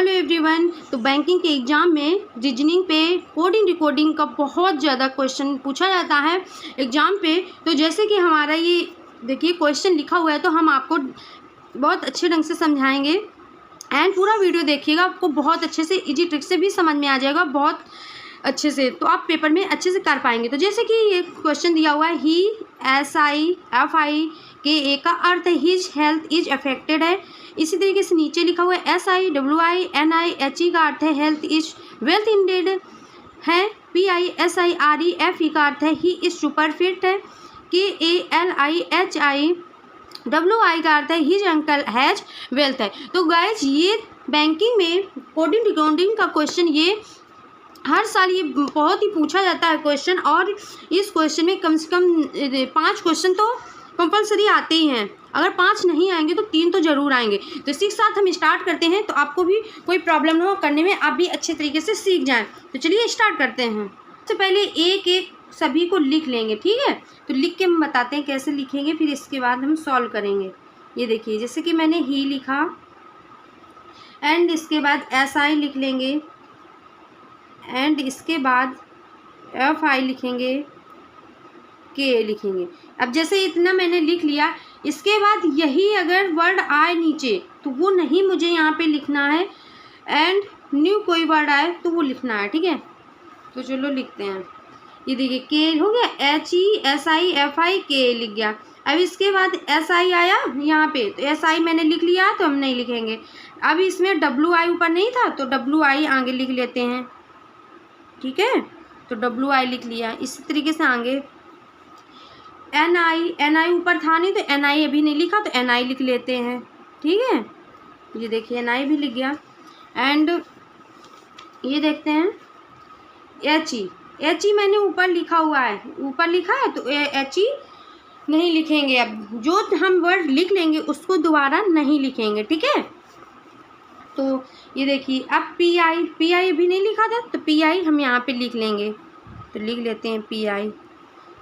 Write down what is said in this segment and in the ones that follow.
Hello everyone. तो banking के exam में रीजनिंग पे कोडिंग रिकॉर्डिंग का बहुत ज़्यादा क्वेश्चन पूछा जाता है एग्ज़ाम पे। तो जैसे कि हमारा ये देखिए क्वेश्चन लिखा हुआ है, तो हम आपको बहुत अच्छे ढंग से समझाएंगे एंड पूरा वीडियो देखिएगा, आपको बहुत अच्छे से इजी ट्रिक से भी समझ में आ जाएगा, बहुत अच्छे से, तो आप पेपर में अच्छे से कर पाएंगे। तो जैसे कि ये क्वेश्चन दिया हुआ है, ही SIFI का अर्थ है हिज हेल्थ इज अफेक्टेड है। इसी तरीके से नीचे लिखा हुआ है SIWINIHE का अर्थ है हेल्थ इज वेल्थ इंडेड है। PISIREFE का अर्थ है ही इज सुपर फिट है। KALIHIWI का अर्थ है हिज अंकल हैज वेल्थ है। तो गाइज ये बैंकिंग में कोडिंग रिकॉर्डिंग का क्वेश्चन ये हर साल ये बहुत ही पूछा जाता है क्वेश्चन, और इस क्वेश्चन में कम से कम 5 क्वेश्चन तो कंपलसरी आते ही हैं। अगर 5 नहीं आएंगे तो 3 तो ज़रूर आएंगे। तो इसी के साथ हम स्टार्ट करते हैं, तो आपको भी कोई प्रॉब्लम ना हो करने में, आप भी अच्छे तरीके से सीख जाएं। तो चलिए स्टार्ट करते हैं। सबसे पहले एक एक सभी को लिख लेंगे, ठीक है। तो लिख के हम बताते हैं कैसे लिखेंगे, फिर इसके बाद हम सॉल्व करेंगे। ये देखिए, जैसे कि मैंने ही लिखा एंड इसके बाद SI लिख लेंगे एंड इसके बाद FI लिखेंगे, K लिखेंगे। अब जैसे इतना मैंने लिख लिया, इसके बाद यही अगर वर्ड आए नीचे तो वो नहीं मुझे यहाँ पे लिखना है, एंड न्यू कोई वर्ड आए तो वो लिखना है, ठीक है। तो चलो लिखते हैं। ये देखिए K हो गया, HESIFI K लिख गया। अब इसके बाद SI आया यहाँ पे, तो SI मैंने लिख लिया, तो हम नहीं लिखेंगे। अब इसमें WI ऊपर नहीं था, तो WI आगे लिख लेते हैं, ठीक है। तो WI लिख लिया। इसी तरीके से आगे NI ऊपर था नहीं, तो NI अभी नहीं लिखा, तो NI लिख लेते हैं, ठीक है। ये देखिए NI भी लिख गया। एंड ये देखते हैं HE मैंने ऊपर लिखा हुआ है, ऊपर लिखा है, तो HE नहीं लिखेंगे। अब जो हम वर्ड लिख लेंगे उसको दोबारा नहीं लिखेंगे, ठीक है। तो ये देखिए, अब PI भी नहीं लिखा था, तो PI हम यहाँ पे लिख लेंगे। तो लिख लेते हैं PI।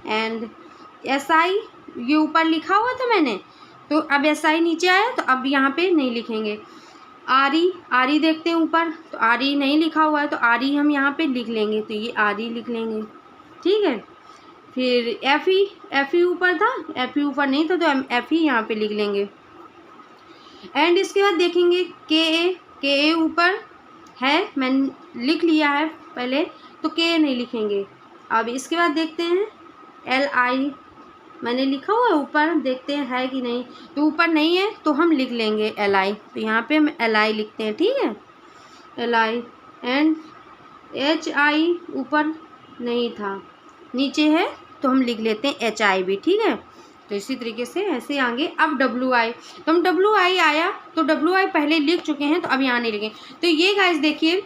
एंड SI ये ऊपर लिखा हुआ था मैंने, तो अब SI नीचे आया, तो अब यहाँ पे नहीं लिखेंगे। RE देखते हैं ऊपर, तो RE नहीं लिखा हुआ है, तो RE हम यहाँ पे लिख लेंगे, तो ये RE लिख लेंगे, ठीक है। फिर FE ऊपर था, FE ऊपर नहीं था, तो हम FE यहाँ पे लिख लेंगे। एंड इसके बाद देखेंगे KA ऊपर है, मैंने लिख लिया है पहले, तो KA नहीं लिखेंगे। अब इसके बाद देखते हैं LI मैंने लिखा हुआ है ऊपर, देखते हैं है कि नहीं, तो ऊपर नहीं है, तो हम लिख लेंगे LI। तो यहाँ पे हम LI लिखते हैं, ठीक है, LI। एंड HI ऊपर नहीं था, नीचे है, तो हम लिख लेते हैं HI भी, ठीक है। तो इसी तरीके से ऐसे आगे। अब WI, तो हम WI आया, तो WI पहले लिख चुके हैं, तो अब यहाँ नहीं लिखें। तो ये गाइस देखिए,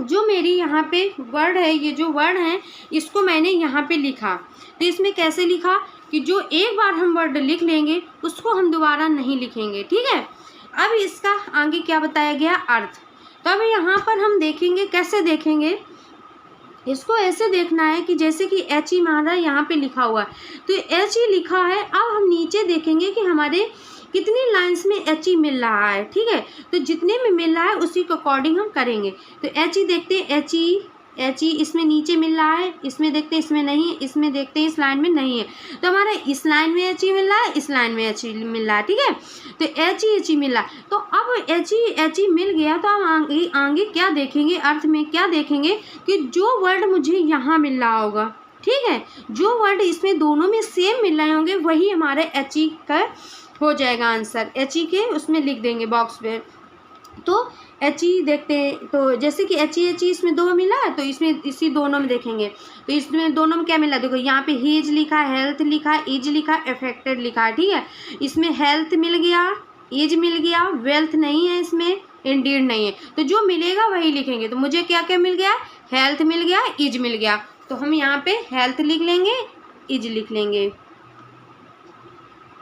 जो मेरी यहाँ पे वर्ड है, ये जो वर्ड है इसको मैंने यहाँ पे लिखा। तो इसमें कैसे लिखा कि जो एक बार हम वर्ड लिख लेंगे उसको हम दोबारा नहीं लिखेंगे, ठीक है। अब इसका आगे क्या बताया गया, अर्थ। तो अब यहाँ पर हम देखेंगे, कैसे देखेंगे, इसको ऐसे देखना है कि जैसे कि HE हमारा यहाँ पे लिखा हुआ है, तो HE लिखा है। अब हम नीचे देखेंगे कि हमारे कितनी लाइंस में HE मिल रहा है, ठीक है। तो जितने में मिल रहा है उसी के अकॉर्डिंग हम करेंगे। तो HE देखते हैं, HE इसमें नीचे मिल रहा है, इसमें देखते हैं इसमें नहीं है, इसमें देखते हैं इस लाइन में नहीं है, तो हमारा इस लाइन में HE मिल रहा है, इस लाइन में HE मिल रहा है, ठीक है। तो HE मिल रहा है। तो अब HE मिल गया, तो हम आगे क्या देखेंगे, अर्थ में क्या देखेंगे कि जो वर्ड मुझे यहाँ मिल रहा होगा, ठीक है, जो वर्ड इसमें दोनों में सेम मिल रहे होंगे वही हमारे HE का हो जाएगा आंसर। HE के उसमें लिख देंगे बॉक्स में। तो HE देखते हैं, तो जैसे कि HE इसमें 2 मिला है, तो इसमें इसी दोनों में देखेंगे। तो इसमें दोनों में क्या मिला, देखो यहाँ पे हिज लिखा है, हेल्थ लिखा है, इज लिखा है, अफेक्टेड लिखा है, ठीक है। इसमें हेल्थ मिल गया, इज मिल गया, वेल्थ नहीं है, इसमें इंडीड नहीं है, तो जो मिलेगा वही लिखेंगे। तो मुझे क्या क्या मिल गया, हेल्थ मिल गया, इज मिल गया, तो हम यहाँ पे हेल्थ लिख लेंगे, इज लिख लेंगे,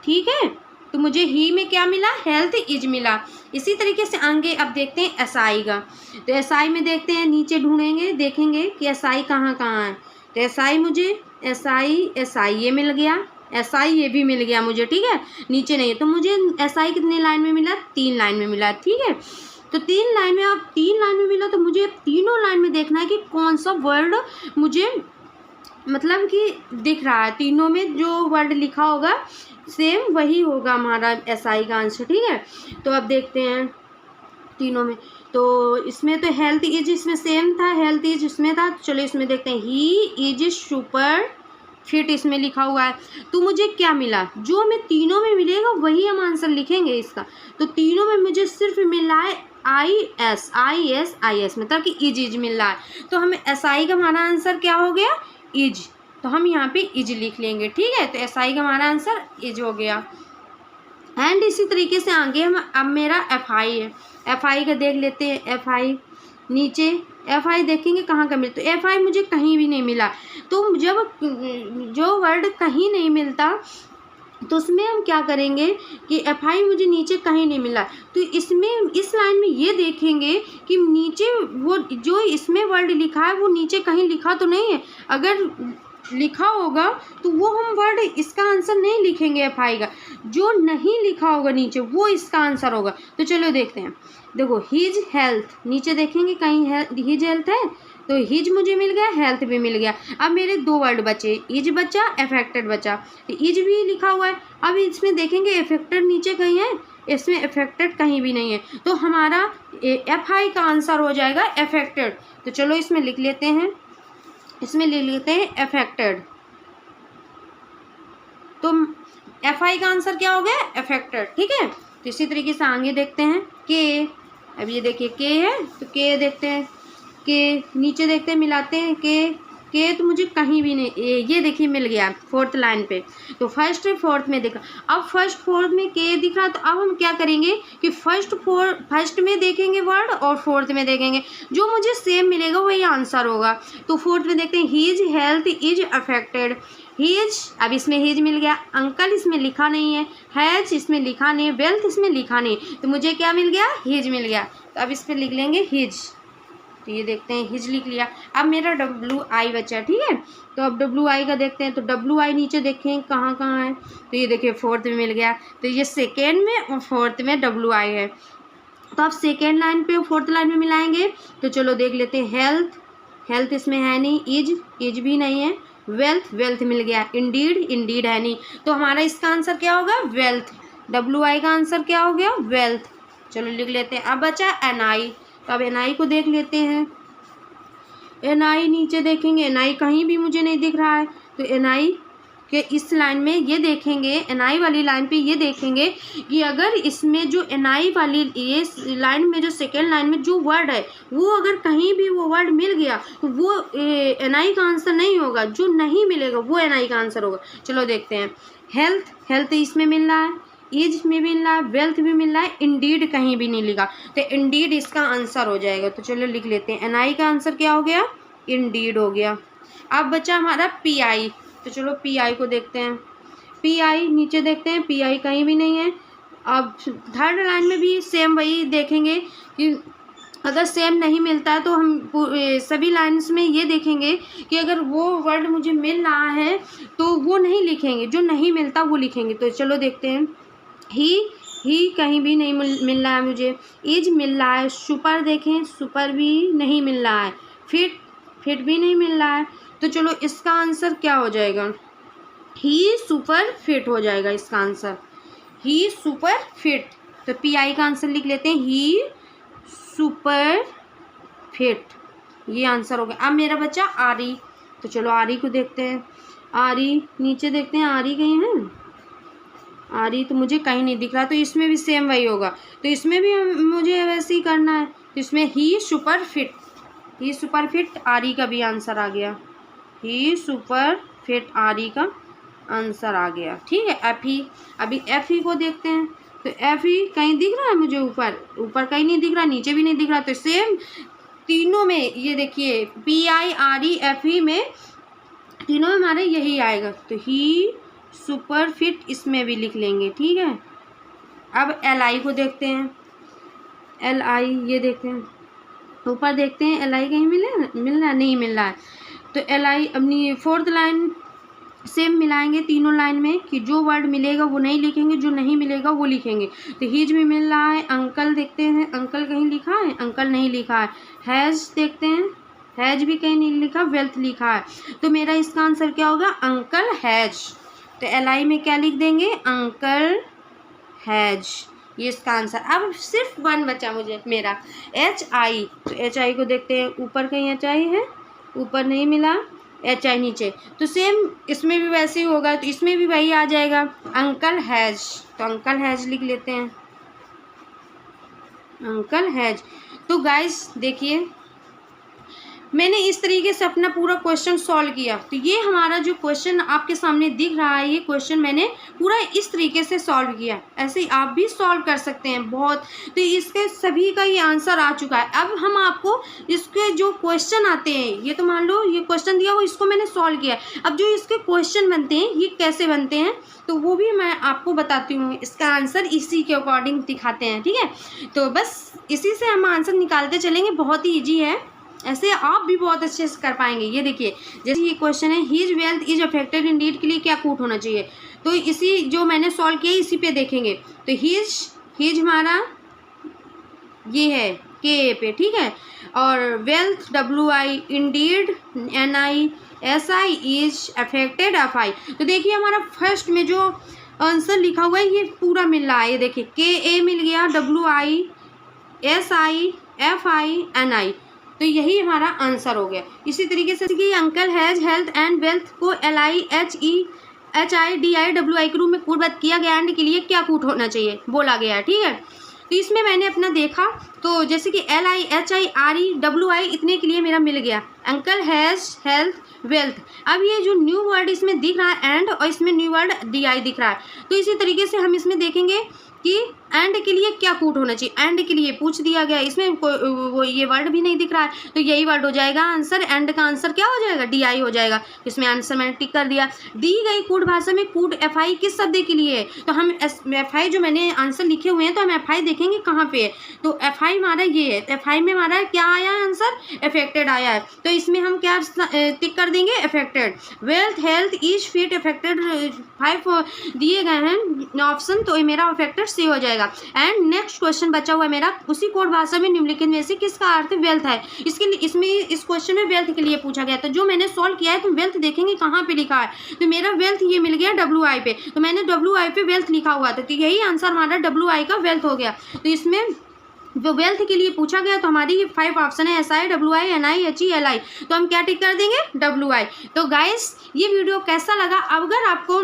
ठीक है। तो मुझे ही में क्या मिला, हेल्थ इज मिला। इसी तरीके से आगे अब देखते हैं SI का। तो SI में देखते हैं, नीचे ढूंढेंगे, देखेंगे कि SI कहाँ है। तो SI मुझे SI ये मिल गया, SI ये भी मिल गया मुझे, ठीक है, नीचे नहीं है। तो मुझे SI कितने लाइन में मिला, 3 लाइन में मिला, ठीक है। तो 3 लाइन में, अब 3 लाइन में मिला तो मुझे तीनों लाइन में देखना है कि कौन सा वर्ड मुझे मतलब कि दिख रहा है। तीनों में जो वर्ड लिखा होगा सेम वही होगा हमारा एसआई का आंसर, ठीक है। तो अब देखते हैं तीनों में, तो इसमें तो हेल्थ इज इसमें सेम था, हेल्थ इज इसमें था। चलो इसमें देखते हैं, ही इज सुपर फिट इसमें लिखा हुआ है। तो मुझे क्या मिला, जो हमें तीनों में मिलेगा वही हम आंसर लिखेंगे इसका। तो तीनों में मुझे सिर्फ मिला है आई एस मतलब कि इज मिल रहा है। तो हमें एस आई का हमारा आंसर क्या हो गया, इज। तो हम यहाँ पे इज लिख लेंगे, ठीक है। तो एस आई का हमारा आंसर इज हो गया। एंड इसी तरीके से आगे हम, अब मेरा एफ आई है, एफ आई का देख लेते हैं। एफ आई नीचे एफ आई देखेंगे कहाँ का मिलता, तो एफ आई मुझे कहीं भी नहीं मिला। तो जब जो वर्ड कहीं नहीं मिलता तो उसमें हम क्या करेंगे कि एफ आई मुझे नीचे कहीं नहीं मिला, तो इसमें इस लाइन में ये देखेंगे कि नीचे वो जो इसमें वर्ड लिखा है वो नीचे कहीं लिखा तो नहीं है। अगर लिखा होगा तो वो हम वर्ड इसका आंसर नहीं लिखेंगे एफ आई का, जो नहीं लिखा होगा नीचे वो इसका आंसर होगा। तो चलो देखते हैं, देखो हिज हेल्थ, नीचे देखेंगे कहीं हिज हेल्थ है, तो हिज मुझे मिल गया, हेल्थ भी मिल गया। अब मेरे 2 वर्ड बचे, इज बचा, अफेक्टेड बचा। इज भी लिखा हुआ है, अब इसमें देखेंगे अफेक्टेड नीचे कहीं है, इसमें अफेक्टेड कहीं भी नहीं है। तो हमारा एफ आई का आंसर हो जाएगा अफेक्टेड। तो चलो इसमें लिख लेते हैं, इसमें ले लेते हैं अफेक्टेड। तो एफ आई का आंसर क्या हो गया, अफेक्टेड, ठीक है। तो इसी तरीके से आगे देखते हैं के। अब ये देखिए के है, तो के देखते हैं, के नीचे देखते हैं, मिलाते हैं के तो मुझे कहीं भी नहीं, ये देखिए मिल गया 4th लाइन पे। तो फर्स्ट 4th में दिखा, अब फर्स्ट 4th में के दिख रहा। तो अब हम क्या करेंगे कि फर्स्ट में देखेंगे वर्ड और 4th में देखेंगे, जो मुझे सेम मिलेगा वही आंसर होगा। तो 4th में देखते हैं, his health is affected. His, अब इसमें हीज मिल गया, अंकल इसमें लिखा नहीं है, हैज इसमें लिखा नहीं है, वेल्थ इसमें लिखा नहीं, तो मुझे क्या मिल गया, हीज मिल गया। तो अब इस पर लिख लेंगे हिज। तो ये देखते हैं हिज लिख लिया। अब मेरा डब्ल्यू आई बचा, ठीक है। तो अब डब्ल्यू आई का देखते हैं, तो डब्ल्यू आई नीचे देखें कहाँ कहाँ है, तो ये देखिए 4th में मिल गया। तो ये 2nd में और 4th में डब्ल्यू आई है। तो अब 2nd लाइन पे और 4th लाइन में मिलाएंगे। तो चलो देख लेते हैं, हेल्थ इसमें है नहीं, इज भी नहीं है, वेल्थ मिल गया, इंडीड है नहीं। तो हमारा इसका आंसर क्या होगा, वेल्थ। डब्ल्यू आई का आंसर क्या हो गया, वेल्थ। चलो लिख लेते हैं। अब बचा एन आई, तो अब एन आई को देख लेते हैं। एन आई नीचे देखेंगे, एन आई कहीं भी मुझे नहीं दिख रहा है। तो एन आई के इस लाइन में ये देखेंगे, एन आई वाली लाइन पे ये देखेंगे कि अगर इसमें जो एन आई वाली ये लाइन में जो 2nd लाइन में जो वर्ड है वो अगर कहीं भी वो वर्ड मिल गया तो वो एन आई का आंसर नहीं होगा, जो नहीं मिलेगा वो एन आई का आंसर होगा। चलो देखते हैं, हेल्थ इसमें मिल रहा है, इज में भी मिल रहा है, वेल्थ भी मिल रहा है, इंडीड कहीं भी नहीं लिखा, तो इंडीड इसका आंसर हो जाएगा। तो चलो लिख लेते हैं, एन आई का आंसर क्या हो गया, इंडीड हो गया। अब बचा हमारा पी आई, तो चलो पी आई को देखते हैं। पी आई नीचे देखते हैं, पी आई कहीं भी नहीं है। अब 3rd लाइन में भी सेम वही देखेंगे कि अगर सेम नहीं मिलता है तो हम सभी लाइन्स में ये देखेंगे कि अगर वो वर्ड मुझे मिल रहा है तो वो नहीं लिखेंगे, जो नहीं मिलता वो लिखेंगे। तो चलो देखते हैं, ही कहीं भी नहीं मिल रहा है मुझे, इज मिल रहा है, सुपर देखें सुपर भी नहीं मिल रहा है, फिट भी नहीं मिल रहा है। तो चलो इसका आंसर क्या हो जाएगा, ही सुपर फिट हो जाएगा इसका आंसर, ही सुपर फिट। तो पी आई का आंसर लिख लेते हैं, ही सुपर फिट, ये आंसर हो गया। अब मेरा बच्चा आरी, तो चलो आरी को देखते हैं। आरी नीचे देखते हैं, आरी कहीं है, आरी तो मुझे कहीं नहीं दिख रहा, तो इसमें भी सेम वही होगा। तो इसमें भी मुझे वैसे ही करना है। तो इसमें ही सुपर फिट आरी का भी आंसर आ गया, ही सुपर फिट आरी का आंसर आ गया, ठीक है। अभी एफ ही को देखते हैं। तो एफ ही कहीं दिख रहा है मुझे, ऊपर कहीं नहीं दिख रहा, नीचे भी नहीं दिख रहा। तो सेम तीनों में ये देखिए, P I R E F ही में तीनों में हमारे यही आएगा। तो ही सुपर फिट इसमें भी लिख लेंगे, ठीक है। अब एल आई को देखते हैं। एल आई ये देखते हैं, ऊपर देखते हैं एल आई कहीं मिल रहा है, नहीं मिल रहा है। तो एल आई अपनी 4th लाइन सेम मिलाएंगे तीनों लाइन में कि जो वर्ड मिलेगा वो नहीं लिखेंगे, जो नहीं मिलेगा वो लिखेंगे। तो हीज भी मिल रहा है, अंकल देखते हैं, अंकल कहीं लिखा है, अंकल नहीं लिखा है। हैज़ देखते हैं, हैज भी कहीं नहीं लिखा, वेल्थ लिखा है। तो मेरा इसका आंसर क्या होगा, अंकल हैज। तो LI में क्या लिख देंगे, अंकल हैज, ये इसका आंसर। अब सिर्फ 1 बचा मुझे मेरा, HI। तो HI को देखते हैं, ऊपर कहीं HI है, ऊपर नहीं मिला, HI नीचे। तो सेम इसमें भी वैसे ही होगा, तो इसमें भी वही आ जाएगा, अंकल हैज। तो अंकल हैज लिख लेते हैं, अंकल हैज। तो गाइस देखिए, मैंने इस तरीके से अपना पूरा क्वेश्चन सॉल्व किया। तो ये हमारा जो क्वेश्चन आपके सामने दिख रहा है, ये क्वेश्चन मैंने पूरा इस तरीके से सॉल्व किया। ऐसे ही आप भी सॉल्व कर सकते हैं बहुत। तो इसके सभी का ये आंसर आ चुका है। अब हम आपको इसके जो क्वेश्चन आते हैं, ये तो मान लो ये क्वेश्चन दिया, वो इसको मैंने सॉल्व किया। अब जो इसके क्वेश्चन बनते हैं, ये कैसे बनते हैं, तो वो भी मैं आपको बताती हूँ। इसका आंसर इसी के अकॉर्डिंग दिखाते हैं, ठीक है। तो बस इसी से हम आंसर निकालते चलेंगे, बहुत ही ईजी है, ऐसे आप भी बहुत अच्छे से कर पाएंगे। ये देखिए, जैसे ये क्वेश्चन है, his wealth is affected indeed के लिए क्या कूट होना चाहिए। तो इसी जो मैंने सॉल्व किया इसी पे देखेंगे। तो हीज हमारा ये है KA पे, ठीक है। और wealth WI, Indeed NI, SI is affected FI। तो देखिए हमारा फर्स्ट में जो आंसर लिखा हुआ है ये पूरा मिल रहा है। ये देखिए KA मिल गया, WI, SI, FI, NI। तो यही हमारा आंसर हो गया। इसी तरीके से कि uncle has, health and wealth को LI, HE, HI, DI, WI के रूप में कूटबद्ध किया गया। एंड के लिए क्या कूट होना चाहिए बोला गया है, ठीक है। तो इसमें मैंने अपना देखा, तो जैसे कि LI, HI, RE, WI इतने के लिए मेरा मिल गया, अंकल हैज, हेल्थ, वेल्थ। अब ये जो न्यू वर्ड इसमें दिख रहा है एंड, और इसमें न्यू वर्ड DI दिख रहा है। तो इसी तरीके से हम इसमें देखेंगे कि एंड के लिए क्या कूट होना चाहिए। एंड के लिए पूछ दिया गया, इसमें वो ये वर्ड भी नहीं दिख रहा है, तो यही वर्ड हो जाएगा आंसर। एंड का आंसर क्या हो जाएगा, DI हो जाएगा। इसमें आंसर मैंने टिक कर दिया। दी गई कूट भाषा में कूट FI किस शब्द के लिए है। तो हम FI जो मैंने आंसर लिखे हुए हैं, तो हम FI देखेंगे कहाँ पे है। तो FI हमारा ये है, तो FI में हमारा क्या आया आंसर, अफेक्टेड आया है। तो इसमें हम क्या टिक कर देंगे, affected. Wealth, health, each, feet, affected 5 दिए गए हैं ऑप्शन, तो ये मेरा अफेक्टेड C हो जाएगा। एंड नेक्स्ट क्वेश्चन बचा हुआ है मेरा, उसी कोड भाषा में निम्नलिखित में से किसका अर्थ वेल्थ है। इसके लिए इसमें इस क्वेश्चन में वेल्थ के लिए पूछा गया, तो जो मैंने सॉल्व किया है, तो वेल्थ देखेंगे कहाँ पे लिखा है। तो मेरा वेल्थ ये मिल गया WI पे, तो मैंने WI पे वेल्थ लिखा हुआ था, तो यही आंसर हमारा WI का वेल्थ हो गया। तो इसमें जो वेल्थ के लिए पूछा गया, तो हमारी ये 5 ऑप्शन है, SI, WI, NI, HE, LI। तो हम क्या टिक कर देंगे, WI। तो गाइस ये वीडियो कैसा लगा, अगर आपको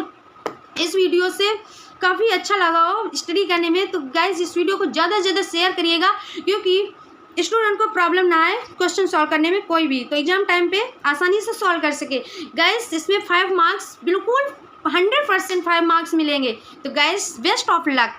इस वीडियो से काफ़ी अच्छा लगा हो स्टडी करने में, तो गाइस इस वीडियो को ज़्यादा से ज़्यादा शेयर करिएगा, क्योंकि स्टूडेंट को प्रॉब्लम ना आए क्वेश्चन सॉल्व करने में कोई भी, तो एग्जाम टाइम पे आसानी से सॉल्व कर सके। गाइस इसमें 5 मार्क्स बिल्कुल 100% 5 मार्क्स मिलेंगे। तो गाइस बेस्ट ऑफ लक।